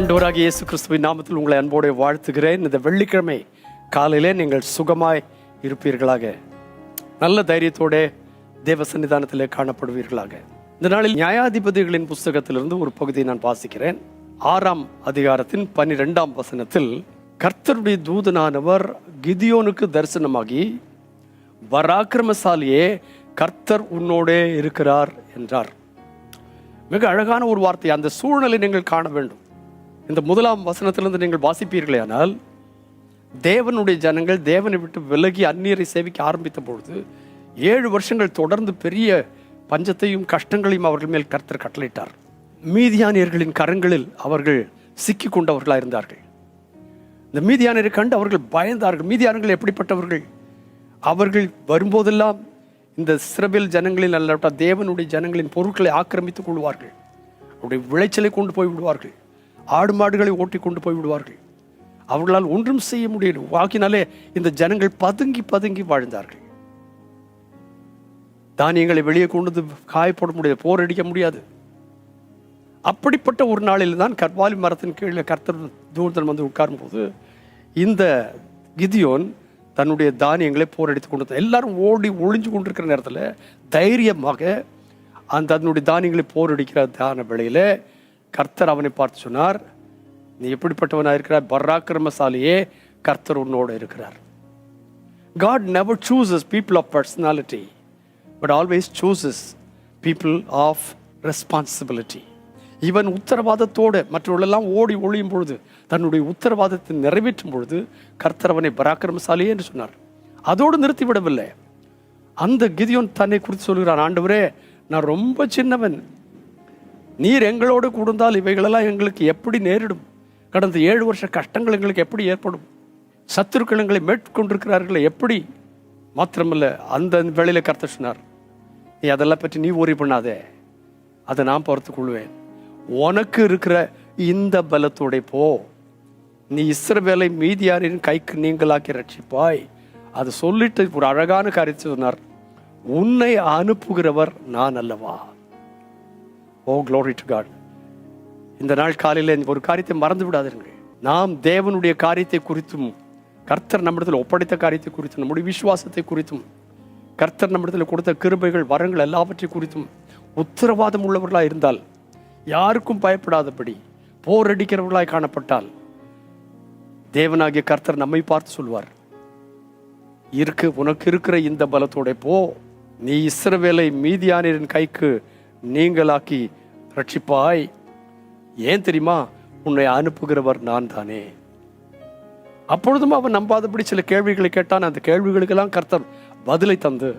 ஆண்டவராகிய இயேசு கிறிஸ்துவின் நாமத்தில் உங்களை அன்போடு வாழ்த்துகிறேன். இந்த வெள்ளிக்கிழமை காலையிலே நீங்கள் சுகமாய் இருப்பீர்களாக, நல்ல தைரியத்தோட தேவ சன்னிதானத்திலே காணப்படுவீர்களாக. இந்த நாளில் நியாயாதிபதிகளின் புஸ்தகத்திலிருந்து ஒரு பகுதியை நான் வாசிக்கிறேன். 6ஆம் அதிகாரத்தின் 12ஆம் வசனத்தில், கர்த்தருடைய தூதனானவர் கிதியோனுக்கு தரிசனமாகி, பராக்கிரமசாலியே, கர்த்தர் உன்னோடே இருக்கிறார் என்றார். மிக அழகான ஒரு வார்த்தை. அந்த சூழ்நிலை நீங்கள் காண வேண்டும். இந்த 1ஆம் வசனத்திலிருந்து நீங்கள் வாசிப்பீர்களே ஆனால், தேவனுடைய ஜனங்கள் தேவனை விட்டு விலகி அந்நியரை சேவிக்க ஆரம்பித்த பொழுது 7 வருஷங்கள் தொடர்ந்து பெரிய பஞ்சத்தையும் கஷ்டங்களையும் அவர்கள் மேல் கர்த்தர் கட்டளையிட்டார். மீதியானியர்களின் கரங்களில் அவர்கள் சிக்கி கொண்டவர்களாக இருந்தார்கள். இந்த மீதியானியரை கண்டு அவர்கள் பயந்தார்கள். மீதியானர்கள் எப்படிப்பட்டவர்கள்? அவர்கள் வரும்போதெல்லாம் இந்த இஸ்ரவேல் ஜனங்களில் அல்ல தேவனுடைய ஜனங்களின் பொருட்களை ஆக்கிரமித்துக் கொள்வார்கள். அவருடைய விளைச்சலை கொண்டு போய் விடுவார்கள். ஆடு மாடுகளை ஓட்டி கொண்டு போய் விடுவார்கள். அவர்களால் ஒன்றும் செய்ய முடியாது. வாக்கினாலே இந்த ஜனங்கள் பதுங்கி பதுங்கி வாழ்ந்தார்கள். தானியங்களை வெளியே கொண்டு காயப்பட முடியாது, போர் அடிக்க முடியாது. அப்படிப்பட்ட ஒரு நாளில் தான் கர்வாலி மரத்தின் கீழே கர்த்தர் தூதன் வந்து உட்காரும் போது, இந்த கிதியோன் தன்னுடைய தானியங்களை போரடித்து கொண்டு, எல்லாரும் ஓடி ஒளிஞ்சு கொண்டிருக்கிற நேரத்தில் தைரியமாக தன்னுடைய தானியங்களை போரடிக்கிற தான வேளையில கர்த்தர் அவனை பார்த்து சொன்னார், நீ எப்படிப்பட்டவனாக இருக்கிறார்? பராக்கிரமசாலியே, கர்த்தர் உன்னோடு இருக்கிறார். God never chooses people of personality, but always chooses people of responsibility. இவன் உத்தரவாதத்தோடு மற்றவர்களெல்லாம் ஓடி ஒளியும் பொழுது, தன்னுடைய உத்தரவாதத்தை நிறைவேற்றும் பொழுது கர்த்தர் அவனை பராக்கிரமசாலியே என்று சொன்னார். அதோடு நிறுத்திவிடவில்லை. அந்த கிதியோன் தன்னை குறித்து சொல்கிறான், ஆண்டவரே, நான் ரொம்ப சின்னவன், நீர் எங்களோடு கூர்ந்தால் இவைகளெல்லாம் எங்களுக்கு எப்படி நேரிடும்? கடந்த 7 வருஷ கஷ்டங்கள் எங்களுக்கு எப்படி ஏற்படும்? சத்துருக்கள் எங்களை மேற்கொண்டிருக்கிறார்களே எப்படி? மாத்திரமல்ல, அந்த வேளையில கர்த்தர் சொன்னார், நீ அதெல்லாம் பற்றி நீ worry பண்ணாதே, அதை நான் பார்த்துக் கொள்வேன். உனக்கு இருக்கிற இந்த பலத்தோட போ, நீ இஸ்ரவேலை மீதியாரின் கைக்கு நீங்களாக்கி ரட்சிப்பாய். அதை சொல்லிட்டு ஒரு அழகான காரியத்தை சொன்னார், உன்னை அனுப்புகிறவர் நான் அல்லவா? ஓ glory to God. இந்த நாள் காலையில் ஒரு காரியத்தை மறந்து விடாதீர்கள். நாம் தேவனுடைய காரியத்தை குறித்தும், கர்த்தர் நம்மிடத்தில் ஒப்படைத்த காரியத்தை குறித்தும், நம்முடைய விசுவாசத்தை குறித்தும், கர்த்தர் நம்மிடத்தில் கொடுத்த கிருபைகள் வரங்கள் எல்லாவற்றை குறித்தும் உத்தரவாதம் உள்ளவர்களாக இருந்தால், யாருக்கும் பயப்படாதபடி போரடிக்கிறவர்களாய் காணப்பட்டால், தேவனாகிய கர்த்தர் நம்மை பார்த்து சொல்வார், உனக்கு இருக்கிற இந்த பலத்தோட போ, நீ இஸ்ரவேலை மீதியானியரின் கைக்கு நீங்களாக்கி ரட்சிப்பாய். ஏன் தெரியுமா? உன்னை அனுப்புகிறவர் நான் தானே. அப்பொழுதும் அவன் நம்பாதபடி சில கேள்விகளை கேட்டான். அந்த கேள்விகளுக்கெல்லாம் கர்த்தர் பதிலை தந்து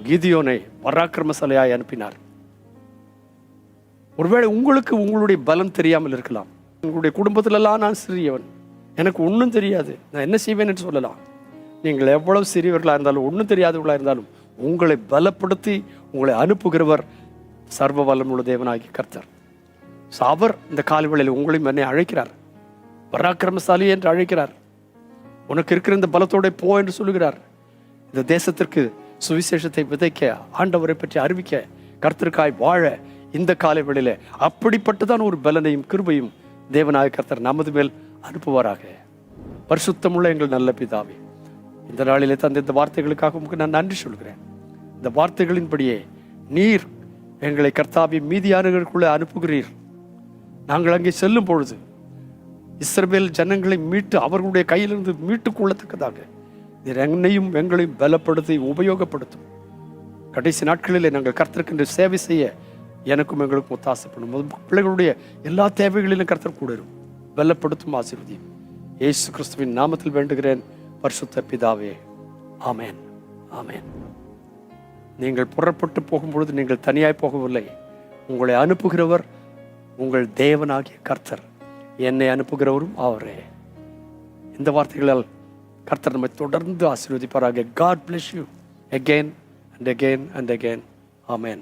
கிதியோனை பராக்கிரமசாலியாய் அனுப்பினார். ஒருவேளை உங்களுக்கு உங்களுடைய பலம் தெரியாமல் இருக்கலாம். உங்களுடைய குடும்பத்திலெல்லாம் நான் சிறியவன், எனக்கு ஒன்றும் தெரியாது, நான் என்ன செய்வேன் என்று சொல்லலாம். நீங்கள் எவ்வளவு சிறியவர்களாக இருந்தாலும், ஒன்றும் தெரியாதவர்களாக இருந்தாலும், உங்களை பலப்படுத்தி உங்களை அனுப்புகிறவர் சர்வ வல்லமுள்ள தேவனாகிய கர்த்தர். அவர் இந்த காலவேளையில் உங்களையும் என்னை அழைக்கிறார், பராக்கிரமசாலி என்று அழைக்கிறார். உனக்கு இருக்கிற இந்த பலத்தோட போ என்று சொல்லுகிறார். இந்த தேசத்திற்கு சுவிசேஷத்தை விதைக்க, ஆண்டவரை பற்றி அறிவிக்க, கர்த்தருக்காய் வாழ இந்த காலவேளையில அப்படிப்பட்டதான் ஒரு பலனையும் கிருபையும் தேவனாகிய கர்த்தர் நமது மேல் அனுப்புவாராக. பரிசுத்தமுள்ள எங்கள் நல்ல பிதாவே, இந்த நாளிலே தந்த இந்த வார்த்தைகளுக்காக உங்களுக்கு நான் நன்றி சொல்கிறேன். இந்த வார்த்தைகளின்படியே நீர் எங்களை கர்த்தாவி மீதியானவர்களுக்குள்ளே அனுப்புகிறீர். நாங்கள் அங்கே செல்லும் பொழுது இஸ்ரவேல் ஜனங்களை மீட்டு அவர்களுடைய கையிலிருந்து மீட்டுக் கொள்ளத்தக்கதாக நீர் என்னையும் எங்களையும் பலப்படுத்தி உபயோகப்படுத்தும். கடைசி நாட்களிலே நாங்கள் கர்த்தருக்கு சேவை செய்ய எனக்கும் எங்களுக்கும் ஒத்தாசைப்படும். பிள்ளைகளுடைய எல்லா தேவைகளிலும் கர்த்தர் கூட இருக்கும். பலப்படுத்தும், ஆசீர்வதியும். இயேசு கிறிஸ்துவின் நாமத்தில் வேண்டுகிறேன் பரிசுத்த பிதாவே, ஆமேன், ஆமேன். நீங்கள் புறப்பட்டு போகும்பொழுது நீங்கள் தனியாய் போகவில்லை. உங்களை அனுப்புகிறவர் உங்கள் தேவனாகிய கர்த்தர். என்னை அனுப்புகிறவரும் அவரே. இந்த வார்த்தைகளால் கர்த்தர் நம்மை தொடர்ந்து ஆசீர்வதிப்பாராக. God bless you again and again and again. Amen.